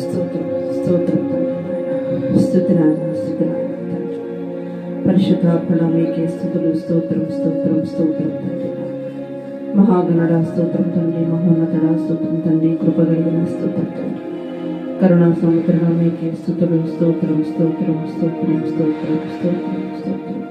స్తోత్రం స్తోత్రం తండ్రి, స్తుతి నాయన, స్తుతి నాయన తండ్రి. పరిశుద్ధాత్మడ మీకే స్తుతులు, స్తోత్రం స్తోత్రం స్తోత్రం తండ్రి. మహాగణుడా స్తోత్రం తండ్రి, మహోన్నతుడా స్తోత్రం తండ్రి, కృపగలిగిన స్తోత్రం తండ్రి, కరుణా సముద్రణ మీకే స్తుతులు, స్తోత్రం స్తోత్రం స్తోత్రం స్తోత్రం స్తోత్రం స్తోత్రం.